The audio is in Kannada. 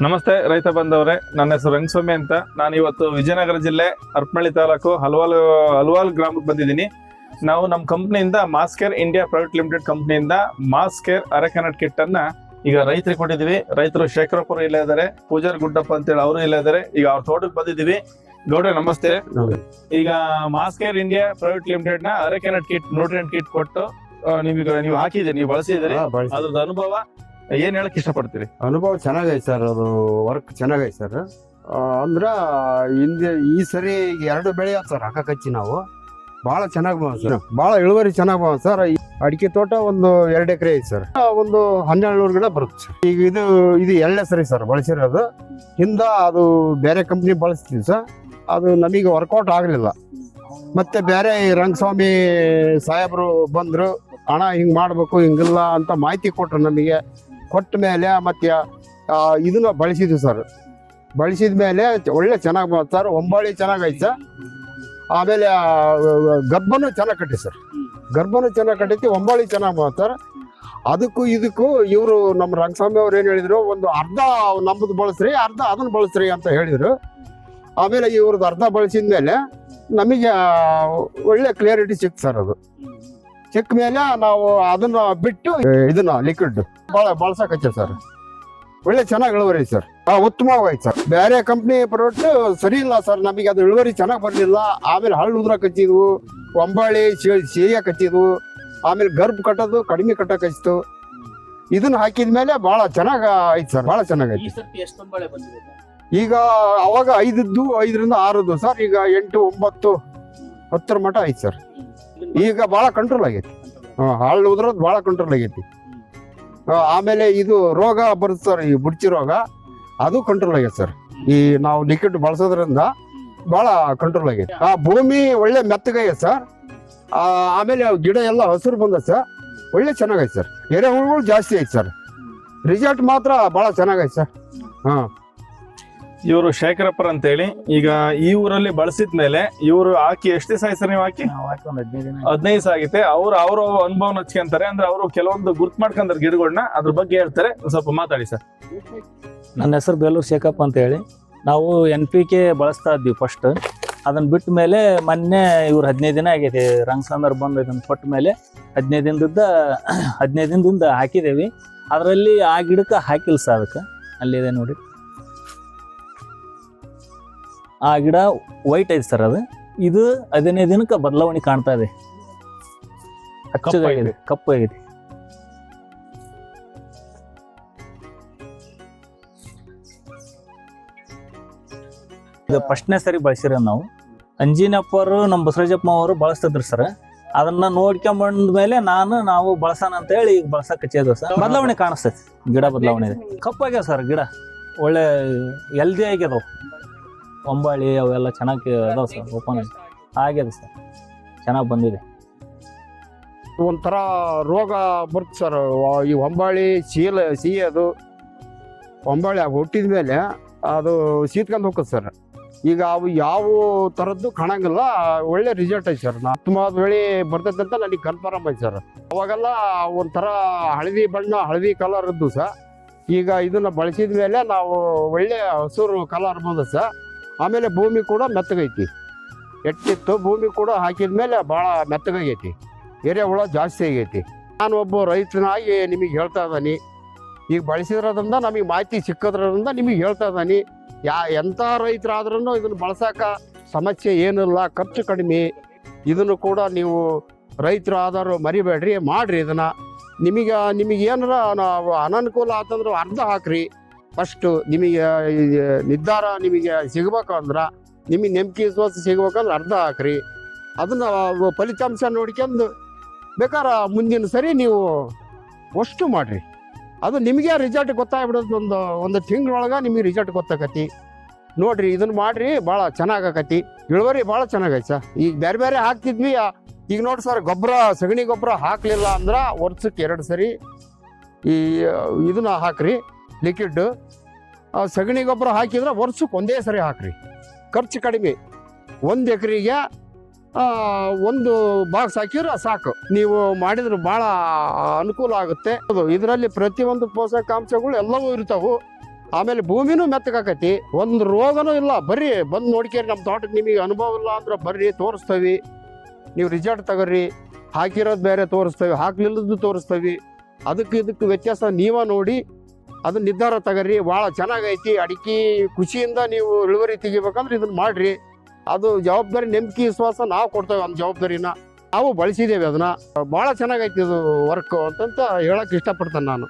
ನಮಸ್ತೆ ರೈತ ಬಂದವರೇ, ನನ್ನ ಹೆಸರು ರಂಗಸ್ವಾಮಿ ಅಂತ. ನಾನು ಇವತ್ತು ವಿಜಯನಗರ ಜಿಲ್ಲೆ ಹರಪನಹಳ್ಳಿ ತಾಲೂಕು ಹಲವಾಲ್ ಗ್ರಾಮಕ್ಕೆ ಬಂದಿದ್ದೀನಿ. ನಾವು ನಮ್ಮ ಕಂಪ್ನಿಯಿಂದ ಮಾಸ್ಕೇರ್ ಇಂಡಿಯಾ ಪ್ರೈವೇಟ್ ಲಿಮಿಟೆಡ್ ಕಂಪ್ನಿಯಿಂದ ಮಾಸ್ಕೇರ್ ಅರೆಕನಟ್ ಕಿಟ್ ಅನ್ನ ಈಗ ರೈತರಿಗೆ ಕೊಟ್ಟಿದ್ದೀವಿ. ರೈತರು ಶೇಖರಪುರ ಇಲ್ಲ ಇದ್ದಾರೆ, ಪೂಜಾರ್ ಗುಡ್ಡಪ್ಪ ಅಂತೇಳಿ ಅವರು ಇಲ್ಲ ಇದ್ದಾರೆ. ಈಗ ಅವ್ರ ತೋಟಕ್ಕೆ ಬಂದಿದ್ದೀವಿ. ಗೌಡ್ರೆ ನಮಸ್ತೆ. ಈಗ ಮಾಸ್ಕೇರ್ ಇಂಡಿಯಾ ಪ್ರೈವೇಟ್ ಲಿಮಿಟೆಡ್ ನ ಅರೆಕನಟ್ ಕಿಟ್ ನ್ಯೂಟ್ರಿಯೆಂಟ್ ಕಿಟ್ ಕೊಟ್ಟು ನೀವು ಹಾಕಿದ್ದೀರಿ, ನೀವು ಬಳಸಿದ್ದೀರಿ. ಅದ್ರದ್ದು ಅನುಭವ ಏನ್ ಹೇಳಕ್ ಇಷ್ಟಪಡ್ತೀರಿ? ಅನುಭವ ಚೆನ್ನಾಗೈತೆ ಸರ್. ಅದು ವರ್ಕ್ ಚೆನ್ನಾಗೈತೆ ಸರ್. ಅಂದ್ರ ಈ ಸರಿ 2 ಬೆಳೆ ಸರ್ ಹಾಕಿ ನಾವು ಬಹಳ ಚೆನ್ನಾಗಿ ಬಂದ ಸರ್. ಬಹಳ ಇಳುವರಿ ಚೆನ್ನಾಗಿ ಬಂದ ಸರ್. ಅಡಿಕೆ ತೋಟ ಒಂದು 2 ಎಕರೆ ಐತೆ ಸರ್. ಒಂದು 1200 ಗಿಡ ಬರುತ್ತೆ ಸರ್. ಈಗ ಇದು 2ನೇ ಸರಿ ಸರ್ ಬಳಸಿರೋದು. ಹಿಂದ ಅದು ಬೇರೆ ಕಂಪ್ನಿ ಬಳಸ್ತೀವಿ ಸರ್. ಅದು ನಮಗೆ ವರ್ಕೌಟ್ ಆಗಲಿಲ್ಲ. ಮತ್ತೆ ಬೇರೆ ರಂಗಸ್ವಾಮಿ ಸಾಹೇಬರು ಬಂದ್ರು, ಹಣ ಹಿಂಗ್ ಮಾಡ್ಬೇಕು ಹಿಂಗಿಲ್ಲ ಅಂತ ಮಾಹಿತಿ ಕೊಟ್ರು. ನಮಗೆ ಕೊಟ್ಟ ಮೇಲೆ ಮತ್ತೆ ಇದನ್ನ ಬಳಸಿದ್ವಿ ಸರ್. ಬಳಸಿದ ಮೇಲೆ ಒಳ್ಳೆ ಚೆನ್ನಾಗಿ ಬಂತು ಸರ್. ಒಂಬಾಳಿ ಚೆನ್ನಾಗೈತೆ ಸರ್. ಆಮೇಲೆ ಗರ್ಭನೂ ಚೆನ್ನಾಗಿ ಕಟ್ಟಿ ಸರ್. ಗರ್ಭನೂ ಚೆನ್ನಾಗಿ ಕಟ್ಟೈತಿ, ಒಂಬಾಳಿ ಚೆನ್ನಾಗಿ ಬಂತು ಸರ್. ಅದಕ್ಕೂ ಇದಕ್ಕೂ ಇವರು ನಮ್ಮ ರಂಗಸ್ವಾಮಿ ಅವ್ರು ಏನು ಹೇಳಿದ್ರು, ಒಂದು ಅರ್ಧ ನಮ್ಮದು ಬಳಸ್ರಿ, ಅರ್ಧ ಅದನ್ನ ಬಳಸ್ರಿ ಅಂತ ಹೇಳಿದ್ರು. ಆಮೇಲೆ ಇವ್ರದ್ದು ಅರ್ಧ ಬಳಸಿದ ಮೇಲೆ ನಮಗೆ ಒಳ್ಳೆ ಕ್ಲಿಯರಿಟಿ ಸಿಕ್ತು ಸರ್. ಅದು ಸಿಕ್ಕ ಮೇಲೆ ನಾವು ಅದನ್ನ ಬಿಟ್ಟು ಇದನ್ನ ಲಿಕ್ವಿಡ್ ಬಳಸಕಚ್ಚ ಸರ್. ಒಳ್ಳೆ ಚೆನ್ನಾಗಿ ಇಳುವರಿ ಸರ್. ಉತ್ತಮವಾಗೈತೆ ಸರ್. ಬೇರೆ ಕಂಪ್ನಿ ಪ್ರಾಡಕ್ಟ್ ಸರಿ ಇಲ್ಲ ಸರ್. ನಮಗೆ ಅದು ಇಳುವರಿ ಚೆನ್ನಾಗಿ ಬರಲಿಲ್ಲ. ಆಮೇಲೆ ಹಳ್ಳು ಉದ್ರಕ್ ಹಚ್ಚಿದ್ವು, ಒಂಬಾಳಿ ಸೇಯಕ್ ಹಚ್ಚಿದ್ವು. ಆಮೇಲೆ ಗರ್ಭ ಕಟ್ಟೋದು ಕಡಿಮೆ ಕಟ್ಟಕ್ ಹಚ್ಚಿತು. ಇದನ್ನ ಹಾಕಿದ ಮೇಲೆ ಬಹಳ ಚೆನ್ನಾಗಿ ಐತೆ ಸರ್. ಬಹಳ ಚೆನ್ನಾಗೈತೆ. ಈಗ ಅವಾಗ 5ರಿಂದ 6 ಸರ್. ಈಗ 8, 9, 10 ಮಟ ಐತೆ ಸರ್. ಈಗ ಬಹಳ ಕಂಟ್ರೋಲ್ ಆಗೈತಿ. ಹಳ್ಳು ಉದ್ರದ್ ಬಹಳ ಕಂಟ್ರೋಲ್ ಆಗೈತಿ. ಆಮೇಲೆ ಇದು ರೋಗ ಬರುತ್ತೆ ಸರ್, ಈ ಬುಡ್ಚಿ ರೋಗ, ಅದು ಕಂಟ್ರೋಲ್ ಆಗೈತೆ ಸರ್. ಈ ನಾವು ಲಿಕ್ವಿಡ್ ಬಳಸೋದ್ರಿಂದ ಬಹಳ ಕಂಟ್ರೋಲ್ ಆಗೈತೆ. ಭೂಮಿ ಒಳ್ಳೆ ಮೆತ್ತಗೈತೆ ಸರ್. ಆಮೇಲೆ ಗಿಡ ಎಲ್ಲ ಹಸಿರು ಬಂದ ಸರ್. ಒಳ್ಳೆ ಚೆನ್ನಾಗೈತೆ ಸರ್. ಎರೆಹುಳುಗಳು ಜಾಸ್ತಿ ಐತೆ ಸರ್. ರಿಸಲ್ಟ್ ಮಾತ್ರ ಬಹಳ ಚೆನ್ನಾಗೈತೆ ಸರ್. ಇವರು ಶೇಖರಪುರ ಅಂತೇಳಿ. ಈಗ ಈ ಊರಲ್ಲಿ ಬಳಸಿದ್ಮೇಲೆ ಇವರು ಹಾಕಿ ಎಷ್ಟು ದಿವಸ ಆಯ್ತು ಸರ್? ನೀವು ಹಾಕಿ 15 ದಿವಸ ಆಗೈತೆ. ಅವ್ರ ಅನುಭವನ ಹಚ್ಕೊಂತಾರೆ. ಅಂದ್ರೆ ಅವರು ಕೆಲವೊಂದು ಗುರ್ತ್ ಮಾಡ್ಕೊಂಡ್ರೆ ಗಿಡಗಳನ್ನ, ಅದ್ರ ಬಗ್ಗೆ ಹೇಳ್ತಾರೆ. ಸ್ವಲ್ಪ ಮಾತಾಡಿ ಸರ್. ನನ್ನ ಹೆಸರು ಬೇಲೂರು ಶೇಖಪ್ಪ ಅಂತ ಹೇಳಿ. ನಾವು NPK ಬಳಸ್ತಾ ಇದ್ವಿ ಫಸ್ಟ್. ಅದನ್ನ ಬಿಟ್ಟ ಮೇಲೆ ಮೊನ್ನೆ ಇವ್ರು 15 ದಿನ ಆಗೈತಿ. ರಂಗಸ್ವಾಮಿ ಬಂದು ಇದನ್ನ ಕೊಟ್ಟ ಮೇಲೆ 15 ದಿನದಿಂದ ಹಾಕಿದೇವಿ. ಅದರಲ್ಲಿ ಆ ಗಿಡಕ್ಕೆ ಹಾಕಿಲ್ಲ ಸರ್. ಅದಕ್ಕೆ ಅಲ್ಲಿದೆ ನೋಡಿ, ಆ ಗಿಡ ವೈಟ್ ಐತೆ ಸರ್. ಅದು ಇದು 15 ದಿನಕ್ಕೆ ಬದಲಾವಣೆ ಕಾಣ್ತಾ ಇದೆ. ಹಚ್ಚಗಾಗಿದೆ, ಕಪ್ಪು ಆಗಿದೆ. ಇದು ಫಸ್ಟ್ನೇ ಸರಿ ಬಳಸಿರ ನಾವು. ಅಂಜಿನಪ್ಪರು ನಮ್ಮ ಬಸವರಾಜಪ್ಪ ಅವರು ಬಳಸ್ತಿದ್ರು ಸರ್. ಅದನ್ನ ನೋಡ್ಕೊಂಡ್ ಮೇಲೆ ನಾವು ಬಳಸೋಣ ಅಂತ ಹೇಳಿ ಈಗ ಬಳಸಕ್ ಹಚ್ಚಿದ್ವಿ ಸರ್. ಬದಲಾವಣೆ ಕಾಣಿಸ್ತೈತಿ, ಗಿಡ ಬದಲಾವಣೆ ಇದೆ. ಕಪ್ಪಾಗ್ಯಾವ ಸರ್ ಗಿಡ, ಒಳ್ಳೆ ಹೆಲ್ದಿ ಆಗ್ಯದವು. ಒಂಬಾಳಿ ಅವೆಲ್ಲ ಚೆನ್ನಾಗಿ ಅದಾವ ಸರ್. ಓಪನ್ ಆಗ್ಯದ ಸರ್, ಚೆನ್ನಾಗಿ ಬಂದಿದೆ. ಒಂಥರ ರೋಗ ಬರುತ್ತೆ ಸರ್. ಈ ಒಂಬಾಳಿ ಸಿಹಿಯೋದು ಒಂಬಾಳಿ ಹುಟ್ಟಿದ ಮೇಲೆ ಅದು ಶೀತ್ಕೊಂಡು ಹೋಗ್ತದೆ ಸರ್. ಈಗ ಅವು ಯಾವ ಥರದ್ದು ಕಾಣಂಗಿಲ್ಲ. ಒಳ್ಳೆ ರಿಸಲ್ಟ್ ಐತೆ ಸರ್. ಉತ್ತಮವಾದ ಬೆಳೆ ಬರ್ತೈತೆ ಅಂತ ನನಗೆ ಕನ್ಫರ್ಮ್ ಐತೆ ಸರ್. ಅವಾಗೆಲ್ಲ ಒಂಥರ ಹಳದಿ ಕಲರ್ ಇದ್ದು ಸರ್. ಈಗ ಇದನ್ನ ಬಳಸಿದ ಮೇಲೆ ನಾವು ಒಳ್ಳೆ ಹಸಿರು ಕಲರ್ ಬಂದ ಸರ್. ಆಮೇಲೆ ಭೂಮಿ ಕೂಡ ಮೆತ್ತಗೈತಿ. ಎಟ್ಟಿತ್ತು ಭೂಮಿ ಕೂಡ ಹಾಕಿದ ಮೇಲೆ ಭಾಳ ಮೆತ್ತಗೈತಿ. ಎರೆಹುಳ ಜಾಸ್ತಿ ಆಗೈತಿ. ನಾನು ಒಬ್ಬ ರೈತನಾಗಿ ನಿಮಗೆ ಹೇಳ್ತಾ ಇದ್ದಾನೆ. ಈಗ ಬಳಸಿದ್ರಿಂದ ನಮಗೆ ಮಾಹಿತಿ ಸಿಕ್ಕೋದ್ರಿಂದ ನಿಮಗೆ ಹೇಳ್ತಾ ಇದ್ದಾನೆ. ಎಂಥ ರೈತರಾದ್ರೂ ಇದನ್ನು ಬಳಸಾಕ ಸಮಸ್ಯೆ ಏನಿಲ್ಲ, ಖರ್ಚು ಕಡಿಮೆ. ಇದನ್ನು ಕೂಡ ನೀವು ರೈತರು ಆದರೂ ಮರಿಬೇಡ್ರಿ, ಮಾಡ್ರಿ. ಇದನ್ನು ನಿಮಗೆ ಏನಾರ ಅನನುಕೂಲ ಆತಂದ್ರೆ ಅರ್ಧ ಹಾಕ್ರಿ. ಫಸ್ಟು ನಿಮಗೆ ನಿರ್ಧಾರ ನಿಮಗೆ ಸಿಗ್ಬೇಕಂದ್ರೆ, ನಿಮಗೆ ನಂಬಿಕೆ ವಿಶ್ವಾಸ ಸಿಗ್ಬೇಕಂದ್ರೆ ಅರ್ಧ ಹಾಕ್ರಿ. ಅದನ್ನು ಫಲಿತಾಂಶ ನೋಡ್ಕೊಂಡು ಬೇಕಾದ್ರೆ ಮುಂದಿನ ಸರಿ ನೀವು ಅಷ್ಟು ಮಾಡಿರಿ. ಅದು ನಿಮಗೆ ರಿಸಲ್ಟ್ ಗೊತ್ತಾಗ್ಬಿಡೋದು. ಒಂದು ತಿಂಗಳೊಳಗೆ ನಿಮಗೆ ರಿಸಲ್ಟ್ ಗೊತ್ತಾಗತಿ. ನೋಡಿರಿ, ಇದನ್ನು ಮಾಡಿರಿ, ಭಾಳ ಚೆನ್ನಾಗಕತಿ. ಇಳುವರಿ ಭಾಳ ಚೆನ್ನಾಗೈತೆ ಸರ್. ಈಗ ಬೇರೆ ಹಾಕ್ತಿದ್ವಿ. ಈಗ ನೋಡಿ ಸರ್, ಸಗಣಿ ಗೊಬ್ಬರ ಹಾಕಲಿಲ್ಲ ಅಂದ್ರೆ ವರ್ಷಕ್ಕೆ 2 ಸರಿ ಇದನ್ನ ಹಾಕ್ರಿ, ಲಿಕ್ವಿಡ್. ಸಗಣಿ ಗೊಬ್ಬರ ಹಾಕಿದ್ರೆ ವರ್ಷಕ್ಕೆ 1 ಸರಿ ಹಾಕ್ರಿ. ಖರ್ಚು ಕಡಿಮೆ. 1 ಎಕರೆಗೆ 1 ಬಾಕ್ಸ್ ಹಾಕಿದ್ರೆ ಸಾಕು. ನೀವು ಮಾಡಿದ್ರೆ ಭಾಳ ಅನುಕೂಲ ಆಗುತ್ತೆ. ಇದರಲ್ಲಿ ಪ್ರತಿಯೊಂದು ಪೋಷಕಾಂಶಗಳು ಎಲ್ಲವೂ ಇರ್ತಾವೆ. ಆಮೇಲೆ ಭೂಮಿನೂ ಮೆತ್ತಗಾಕತಿ, ಒಂದು ರೋಗನೂ ಇಲ್ಲ. ಬರ್ರಿ ಬಂದು ನೋಡ್ಕೇರಿ ನಮ್ಮ ತೋಟಕ್ಕೆ. ನಿಮಗೆ ಅನುಭವ ಇಲ್ಲ ಅಂದ್ರೆ ಬರ್ರಿ, ತೋರಿಸ್ತೇವೆ. ನೀವು ರಿಸಲ್ಟ್ ತಗೋರಿ. ಹಾಕಿರೋದು ಬೇರೆ ತೋರಿಸ್ತೇವೆ, ಹಾಕ್ಲಿಲ್ಲದ್ದು ತೋರಿಸ್ತೇವೆ. ಅದಕ್ಕೆ ಇದಕ್ಕೆ ವ್ಯತ್ಯಾಸ ನೀವೇ ನೋಡಿ ಅದು ನಿರ್ಧಾರ ತಗೋರಿ. ಭಾಳ ಚೆನ್ನಾಗೈತಿ ಅಡಿಕೆ. ಖುಷಿಯಿಂದ ನೀವು ಇಳುವರಿ ತೆಗಿಬೇಕಂದ್ರೆ ಇದನ್ನ ಮಾಡ್ರಿ. ಅದು ಜವಾಬ್ದಾರಿ, ನಂಬಿಕೆ, ವಿಶ್ವಾಸ ನಾವು ಕೊಡ್ತೇವೆ. ಒಂದು ಜವಾಬ್ದಾರಿನ ನಾವು ಬಳಸಿದ್ದೇವೆ. ಅದನ್ನ ಭಾಳ ಚೆನ್ನಾಗೈತಿ ಇದು ವರ್ಕ್ ಅಂತಂತ ಹೇಳಕ್ ಇಷ್ಟಪಡ್ತೇನೆ ನಾನು.